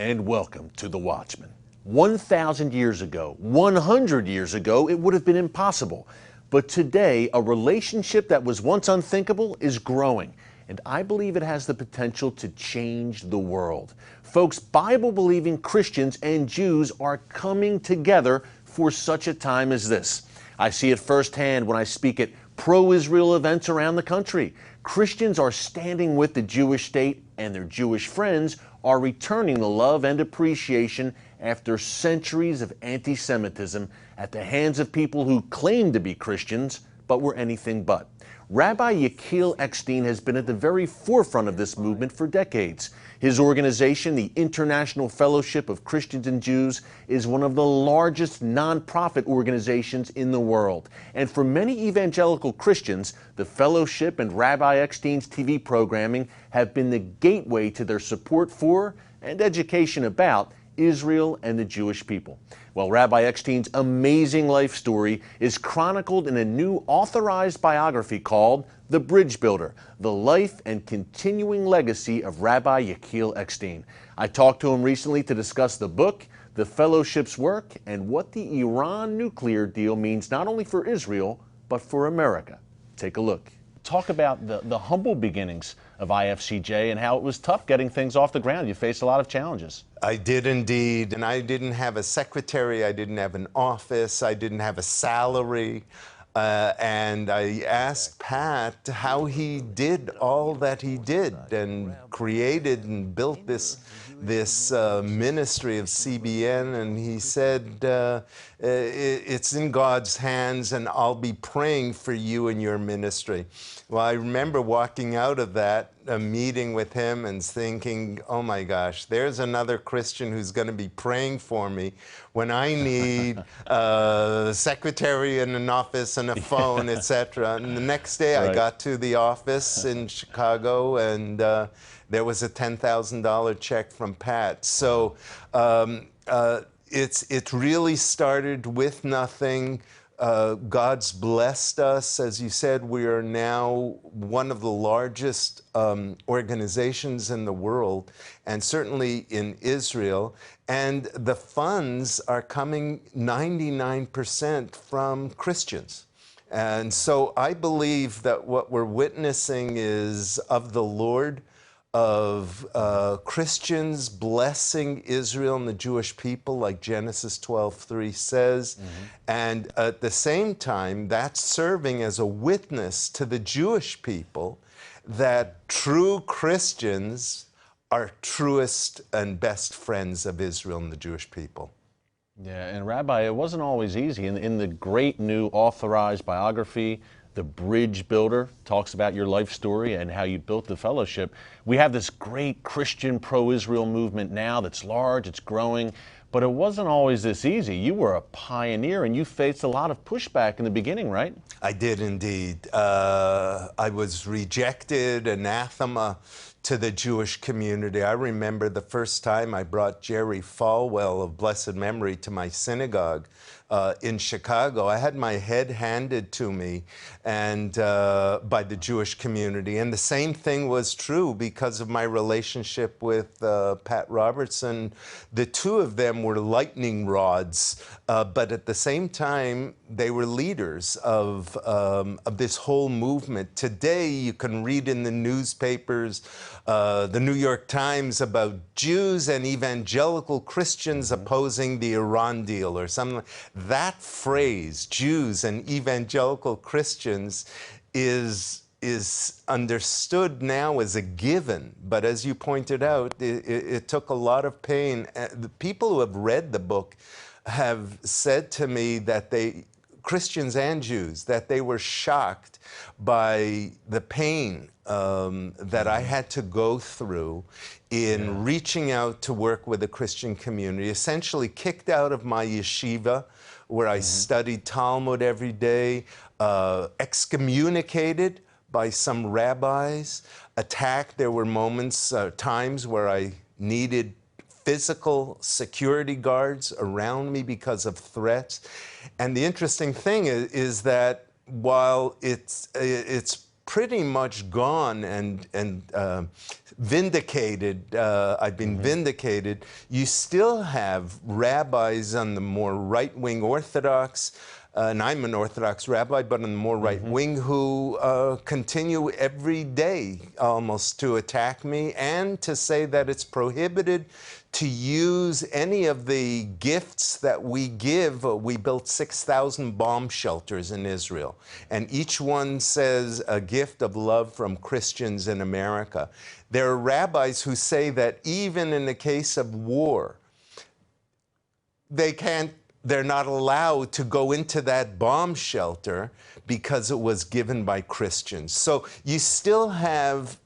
and welcome to the Watchman. 1,000 years ago, 100 years ago, it would have been impossible. But today, a relationship that was once unthinkable is growing, and I believe it has the potential to change the world. Folks, Bible-believing Christians and Jews are coming together for such a time as this. I see it firsthand when I speak at pro-Israel events around the country. Christians are standing with the Jewish state, and their Jewish friends are returning the love and appreciation after centuries of anti-Semitism at the hands of people who claim to be Christians but were anything but. Rabbi Yechiel Eckstein has been at the very forefront of this movement for decades. His organization, the International Fellowship of Christians and Jews, is one of the largest nonprofit organizations in the world. And for many evangelical Christians, the fellowship and Rabbi Eckstein's TV programming have been the gateway to their support for and education about Israel and the Jewish people. Well, Rabbi Eckstein's amazing life story is chronicled in a new authorized biography called The Bridge Builder, the life and continuing legacy of Rabbi Yechiel Eckstein. I talked to him recently to discuss the book, the fellowship's work, and what the Iran nuclear deal means not only for Israel, but for America. Take a look. Talk about the humble beginnings of IFCJ and how it was tough getting things off the ground. You faced a lot of challenges. I did indeed, and I didn't have a secretary, I didn't have an office, I didn't have a salary, and I asked Pat how he did all that he did and created and built this ministry of CBN, and he said, it's in God's hands and I'll be praying for you and your ministry. Well, I remember walking out of that meeting with him and thinking, oh my gosh, there's another Christian who's going to be praying for me when I need a secretary and an office and a phone, etc. And the next day I got to the office in Chicago, and there was a $10,000 check from Pat. So it really started with nothing. God's blessed us. As you said, we are now one of the largest organizations in the world, and certainly in Israel. And the funds are coming 99% from Christians. And so I believe that what we're witnessing is of the Lord, of Christians blessing Israel and the Jewish people, like Genesis 12:3 says. And at the same time, that's serving as a witness to the Jewish people that true Christians are truest and best friends of Israel and the Jewish people. Yeah, and Rabbi, it wasn't always easy. In the great new authorized biography, The Bridge Builder, talks about your life story and how you built the fellowship. We have this great Christian pro-Israel movement now that's large, it's growing, but it wasn't always this easy. You were a pioneer and you faced a lot of pushback in the beginning, right? I did indeed. I was rejected, anathema to the Jewish community. I remember the first time I brought Jerry Falwell of blessed memory to my synagogue in Chicago. I had my head handed to me and by the Jewish community. And the same thing was true because of my relationship with Pat Robertson. The two of them were lightning rods, but at the same time, they were leaders of this whole movement. Today, you can read in the newspapers, the New York Times, about Jews and evangelical Christians opposing the Iran deal or something. That phrase, Jews and evangelical Christians, is understood now as a given. But as you pointed out, it took a lot of pain. The people who have read the book have said to me that Christians and Jews, that they were shocked by the pain that I had to go through in reaching out to work with the Christian community, essentially kicked out of my yeshiva, where I studied Talmud every day, excommunicated by some rabbis, attacked. There were moments, times where I needed physical security guards around me because of threats. And the interesting thing is that while it's pretty much gone and vindicated. I've been vindicated. You still have rabbis on the more right-wing Orthodox, and I'm an Orthodox rabbi, but on the more right-wing, who continue every day almost to attack me and to say that it's prohibited to use any of the gifts that we give. We built 6,000 bomb shelters in Israel, and each one says a gift of love from Christians in America. There are rabbis who say that even in the case of war, they're not allowed to go into that bomb shelter because it was given by Christians. So you still have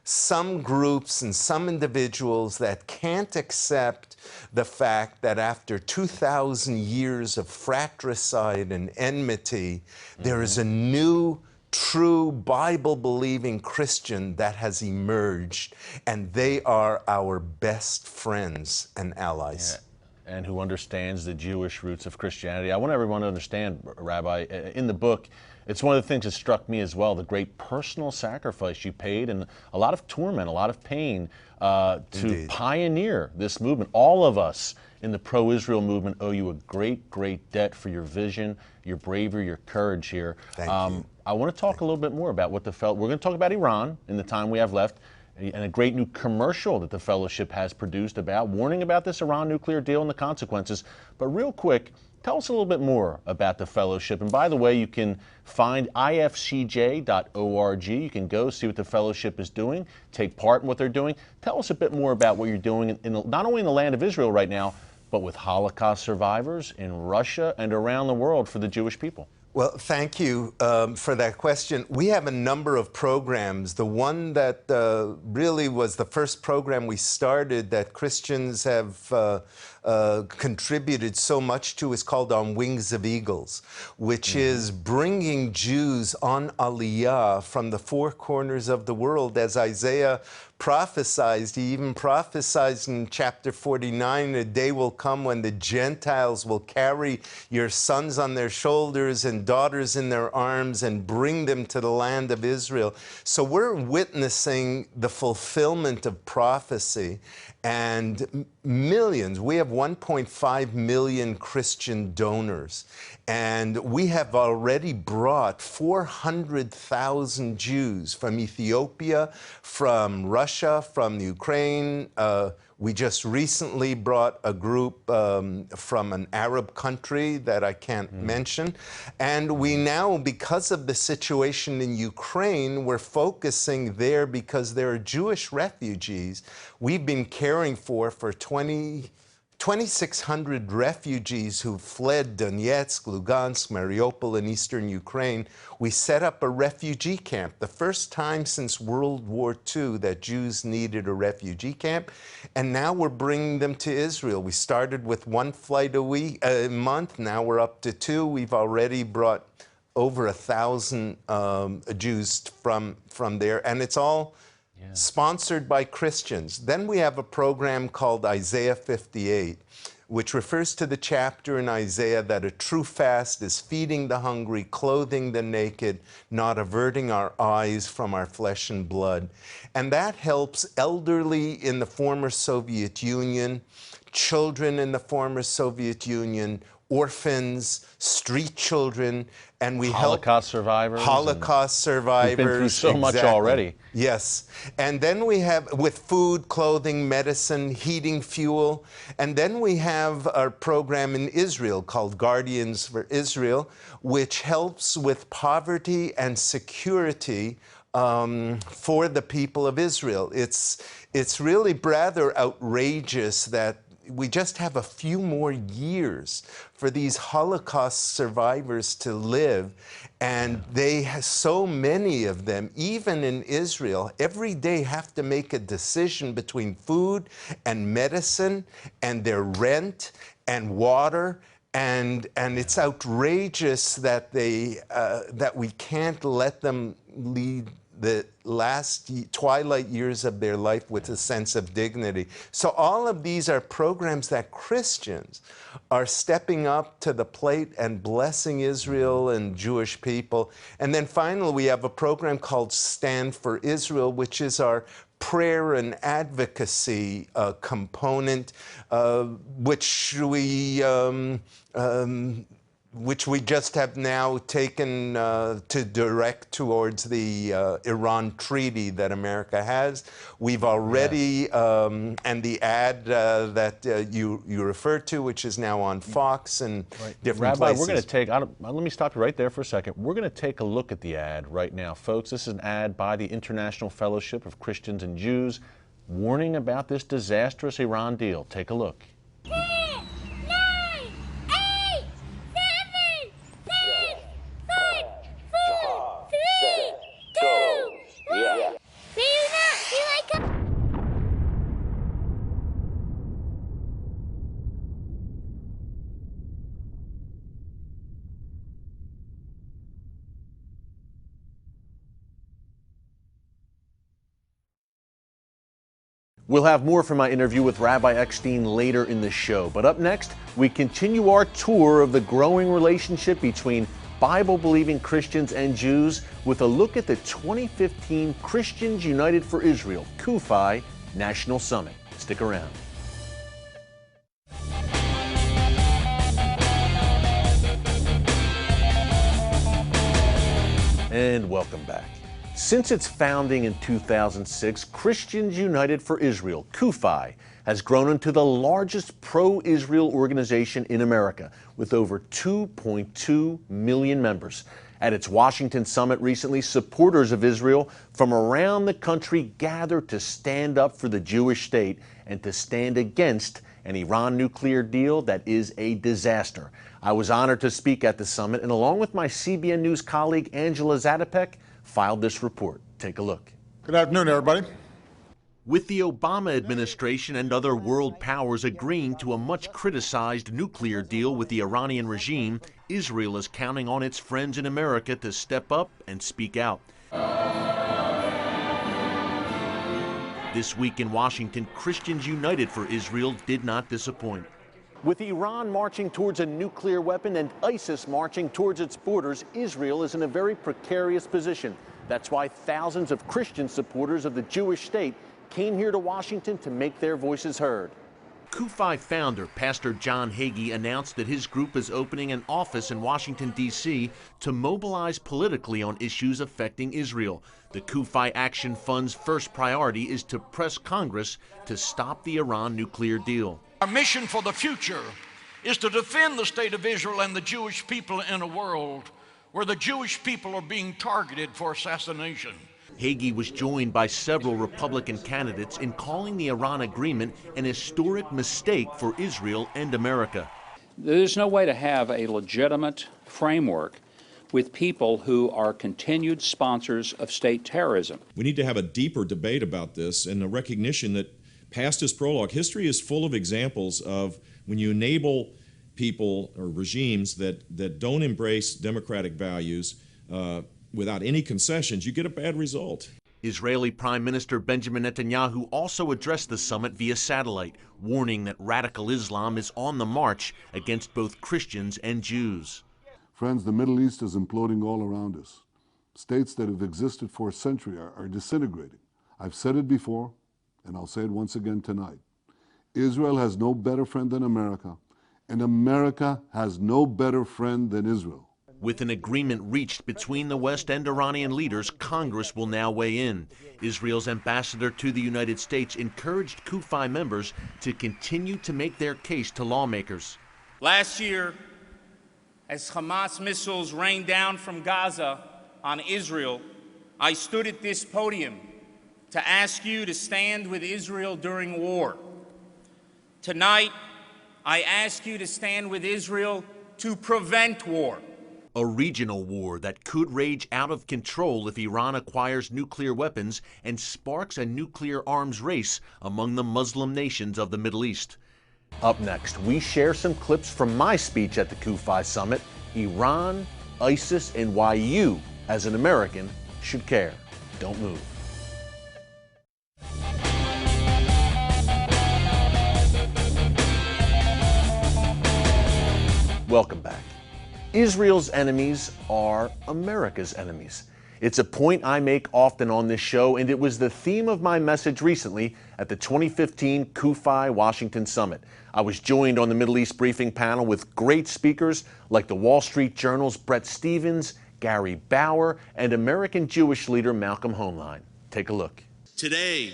some groups and some individuals that can't accept the fact that after 2,000 years of fratricide and enmity, there is a new, true Bible-believing Christian that has emerged, and they are our best friends and allies. Yeah. And who understands the Jewish roots of Christianity. I want everyone to understand, Rabbi, in the book, it's one of the things that struck me as well, the great personal sacrifice you paid and a lot of torment, a lot of pain to pioneer this movement. All of us in the pro-Israel movement owe you a great, great debt for your vision, your bravery, your courage here. Thank you. I want to talk a little bit more about what we're going to talk about Iran in the time we have left, and a great new commercial that the Fellowship has produced about warning about this Iran nuclear deal and the consequences. But real quick, tell us a little bit more about the Fellowship. And by the way, you can find ifcj.org. You can go see what the Fellowship is doing, take part in what they're doing. Tell us a bit more about what you're doing not only in the land of Israel right now, but with Holocaust survivors in Russia and around the world for the Jewish people. Well, thank you for that question. We have a number of programs. The one that really was the first program we started that Christians have contributed so much to is called On Wings of Eagles, which is bringing Jews on Aliyah from the four corners of the world. As Isaiah prophesied, he even prophesied in chapter 49, a day will come when the Gentiles will carry your sons on their shoulders and daughters in their arms and bring them to the land of Israel. So we're witnessing the fulfillment of prophecy, and millions. We have 1.5 million Christian donors, and we have already brought 400,000 Jews from Ethiopia, from Russia, from Ukraine. We just recently brought a group from an Arab country that I can't mention. And we now, because of the situation in Ukraine, we're focusing there because there are Jewish refugees we've been caring for 2,600 refugees who fled Donetsk, Lugansk, Mariupol, and eastern Ukraine. We set up a refugee camp, the first time since World War II that Jews needed a refugee camp, and now we're bringing them to Israel. We started with one flight a month, now we're up to two. We've already brought over 1,000 Jews from there, and it's all sponsored by Christians. Then we have a program called Isaiah 58, which refers to the chapter in Isaiah that a true fast is feeding the hungry, clothing the naked, not averting our eyes from our flesh and blood. And that helps elderly in the former Soviet Union, children in the former Soviet Union, orphans, street children, and we Holocaust survivors. Holocaust survivors. We've been through so much already. Yes. And then we have with food, clothing, medicine, heating, fuel. And then we have our program in Israel called Guardians for Israel, which helps with poverty and security for the people of Israel. It's really rather outrageous that we just have a few more years for these Holocaust survivors to live, and they have so many of them, even in Israel, every day have to make a decision between food and medicine and their rent and water, and it's outrageous that that we can't let them lead the last twilight years of their life with a sense of dignity. So all of these are programs that Christians are stepping up to the plate and blessing Israel and Jewish people. And then finally, we have a program called Stand for Israel, which is our prayer and advocacy component, which we just have now taken to direct towards the Iran treaty that America has. We've already, and the ad that you referred to, which is now on Fox and different Rabbi, places. we're going to take, let me stop you right there for a second. We're going to take a look at the ad right now. Folks, this is an ad by the International Fellowship of Christians and Jews warning about this disastrous Iran deal. Take a look. 10, 9, 8, 7, 6, 5, 4, 3, 2, 1. Do you not feel like a... We'll have more from my interview with Rabbi Eckstein later in the show. But up next, we continue our tour of the growing relationship between Bible-believing Christians and Jews with a look at the 2015 Christians United for Israel, CUFI, National Summit. Stick around. And welcome back. Since its founding in 2006, Christians United for Israel, CUFI, has grown into the largest pro-Israel organization in America, with over 2.2 million members. At its Washington summit recently, supporters of Israel from around the country gathered to stand up for the Jewish state and to stand against an Iran nuclear deal that is a disaster. I was honored to speak at the summit, and along with my CBN News colleague Angela Zatopek, filed this report. Take a look. Good afternoon, everybody. With the Obama administration and other world powers agreeing to a much criticized nuclear deal with the Iranian regime, Israel is counting on its friends in America to step up and speak out. This week in Washington, Christians United for Israel did not disappoint. With Iran marching towards a nuclear weapon and ISIS marching towards its borders, Israel is in a very precarious position. That's why thousands of Christian supporters of the Jewish state came here to Washington to make their voices heard. CUFI founder, Pastor John Hagee, announced that his group is opening an office in Washington, D.C. to mobilize politically on issues affecting Israel. The CUFI Action Fund's first priority is to press Congress to stop the Iran nuclear deal. Our mission for the future is to defend the state of Israel and the Jewish people in a world where the Jewish people are being targeted for assassination. Hagee was joined by several Republican candidates in calling the Iran agreement an historic mistake for Israel and America. There's no way to have a legitimate framework with people who are continued sponsors of state terrorism. We need to have a deeper debate about this and a recognition that past is prologue. History is full of examples of when you enable people or regimes that don't embrace democratic values without any concessions, you get a bad result. Israeli Prime Minister Benjamin Netanyahu also addressed the summit via satellite, warning that radical Islam is on the march against both Christians and Jews. Friends, the Middle East is imploding all around us. States that have existed for a century are disintegrating. I've said it before, and I'll say it once again tonight. Israel has no better friend than America, and America has no better friend than Israel. With an agreement reached between the West and Iranian leaders, Congress will now weigh in. Israel's ambassador to the United States encouraged CUFI members to continue to make their case to lawmakers. Last year, as Hamas missiles rained down from Gaza on Israel, I stood at this podium to ask you to stand with Israel during war. Tonight, I ask you to stand with Israel to prevent war. A regional war that could rage out of control if Iran acquires nuclear weapons and sparks a nuclear arms race among the Muslim nations of the Middle East. Up next, we share some clips from my speech at the CUFI Summit, Iran, ISIS, and why you, as an American, should care. Don't move. Welcome back. Israel's enemies are America's enemies. It's a point I make often on this show, and it was the theme of my message recently at the 2015 CUFI Washington Summit. I was joined on the Middle East briefing panel with great speakers like the Wall Street Journal's Bret Stephens, Gary Bauer, and American Jewish leader Malcolm Hoenlein. Take a look. Today,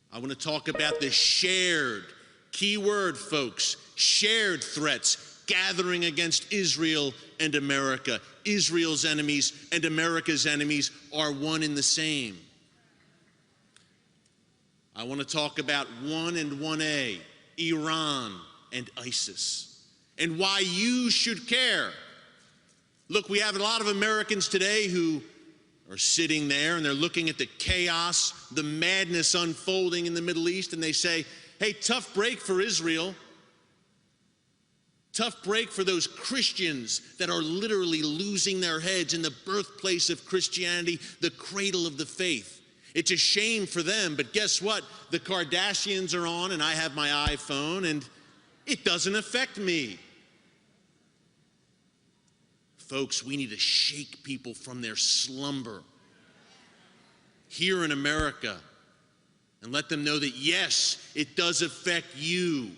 I want to talk about the shared, key word, folks, shared threats gathering against Israel and America. Israel's enemies and America's enemies are one and the same. I want to talk about 1 and 1A, Iran and ISIS, and why you should care. Look, we have a lot of Americans today who are sitting there and they're looking at the chaos, the madness unfolding in the Middle East, and they say, hey, tough break for Israel. Tough break for those Christians that are literally losing their heads in the birthplace of Christianity, the cradle of the faith. It's a shame for them, but guess what? The Kardashians are on, and I have my iPhone, and it doesn't affect me. Folks, we need to shake people from their slumber here in America and let them know that, yes, it does affect you.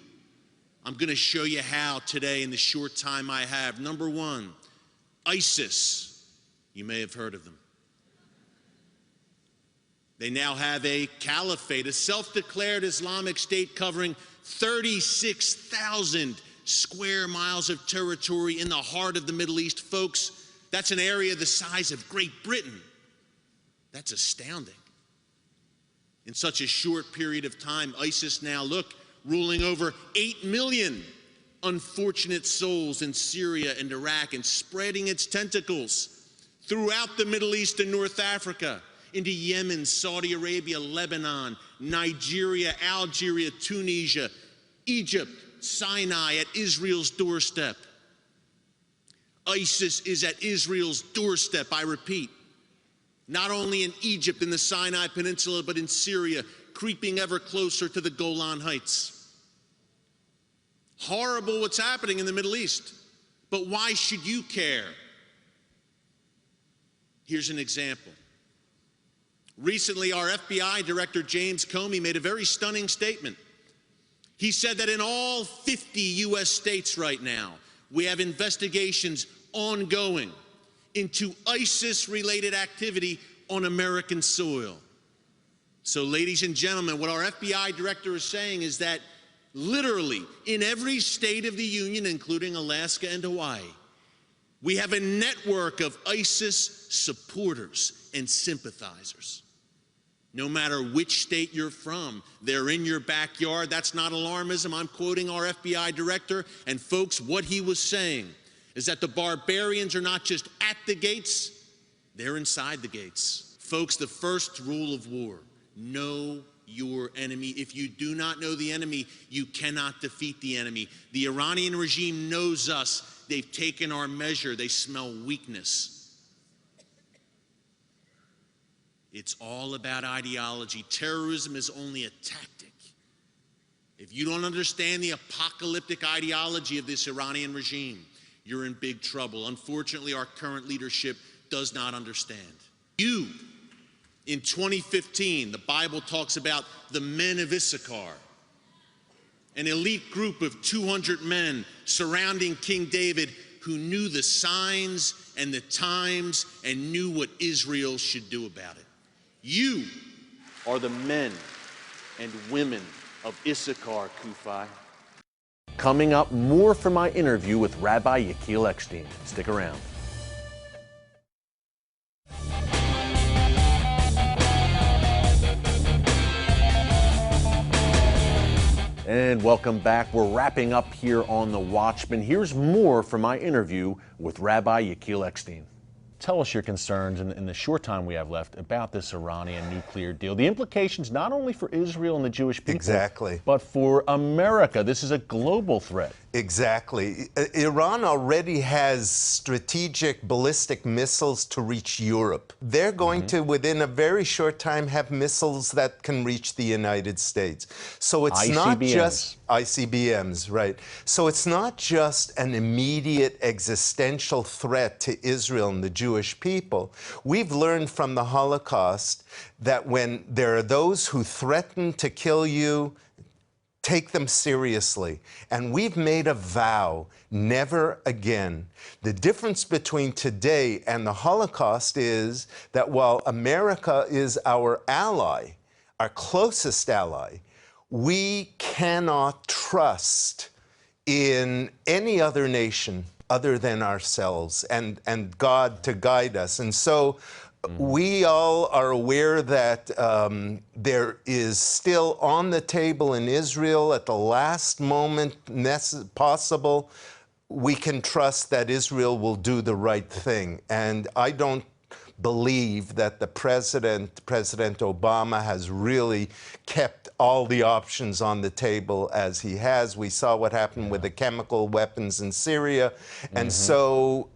I'm going to show you how today in the short time I have. Number one, ISIS. You may have heard of them. They now have a caliphate, a self-declared Islamic State covering 36,000 square miles of territory in the heart of the Middle East. Folks, that's an area the size of Great Britain. That's astounding. In such a short period of time, ISIS now, look, ruling over 8 million unfortunate souls in Syria and Iraq and spreading its tentacles throughout the Middle East and North Africa, into Yemen, Saudi Arabia, Lebanon, Nigeria, Algeria, Tunisia, Egypt, Sinai, at Israel's doorstep. ISIS is at Israel's doorstep, I repeat. Not only in Egypt, in the Sinai Peninsula, but in Syria, creeping ever closer to the Golan Heights. Horrible what's happening in the Middle East, but why should you care? Here's an example. Recently, our FBI Director James Comey made a very stunning statement. He said that in all 50 U.S. states right now, we have investigations ongoing into ISIS-related activity on American soil. So, ladies and gentlemen, what our FBI director is saying is that literally in every state of the union, including Alaska and Hawaii, we have a network of ISIS supporters and sympathizers. No matter which state you're from, they're in your backyard. That's not alarmism. I'm quoting our FBI director. And folks, what he was saying is that the barbarians are not just at the gates, they're inside the gates. Folks, the first rule of war: know your enemy. If you do not know the enemy, you cannot defeat the enemy. The Iranian regime knows us. They've taken our measure. They smell weakness. It's all about ideology. Terrorism is only a tactic. If you don't understand the apocalyptic ideology of this Iranian regime, you're in big trouble. Unfortunately, our current leadership does not understand. You, in 2015, the Bible talks about the men of Issachar, an elite group of 200 men surrounding King David who knew the signs and the times and knew what Israel should do about it. You are the men and women of Issachar, CUFI. Coming up, more from my interview with Rabbi Yechiel Eckstein. Stick around. And welcome back. We're wrapping up here on The Watchman. Here's more from my interview with Rabbi Yechiel Eckstein. tell us your concerns in the short time we have left about this Iranian nuclear deal. The implications not only for Israel and the Jewish people, Exactly. but for America. This is a global threat. Exactly. Iran already has strategic ballistic missiles to reach Europe. They're going to, within a very short time, have missiles that can reach the United States. So it's not just ICBMs, right? So it's not just an immediate existential threat to Israel and the Jewish people. We've learned from the Holocaust that when there are those who threaten to kill you, take them seriously. And we've made a vow, never again. The difference between today and the Holocaust is that while America is our ally, our closest ally, we cannot trust in any other nation other than ourselves and God to guide us. And so we all are aware that there is still on the table in Israel at the last moment possible, we can trust that Israel will do the right thing. And I don't believe that the President Obama, has really kept all the options on the table as he has. We saw what happened with the chemical weapons in Syria. And so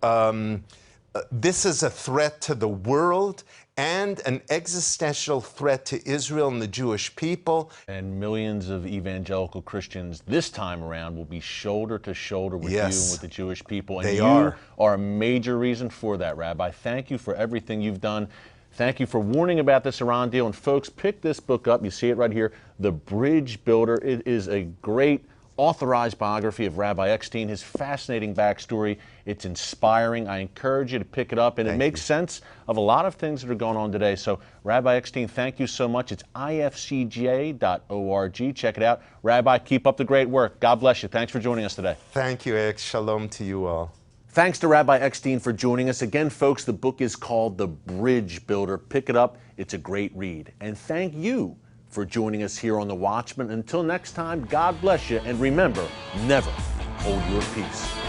this is a threat to the world and an existential threat to Israel and the Jewish people. And millions of evangelical Christians this time around will be shoulder to shoulder with you and with the Jewish people. And They you are a major reason for that, Rabbi. Thank you for everything you've done. Thank you for warning about this Iran deal. And folks, pick this book up. You see it right here, The Bridge Builder. It is a great authorized biography of Rabbi Eckstein, his fascinating backstory. It's inspiring. I encourage you to pick it up, and it makes sense of a lot of things that are going on today. So, Rabbi Eckstein, thank you so much. It's ifcj.org. Check it out. Rabbi, keep up the great work. God bless you. Thanks for joining us today. Thank you, Eric. Shalom to you all. Thanks to Rabbi Eckstein for joining us. Again, folks, the book is called The Bridge Builder. Pick it up. It's a great read. And thank you for joining us here on The Watchman. Until next time, God bless you, and remember, never hold your peace.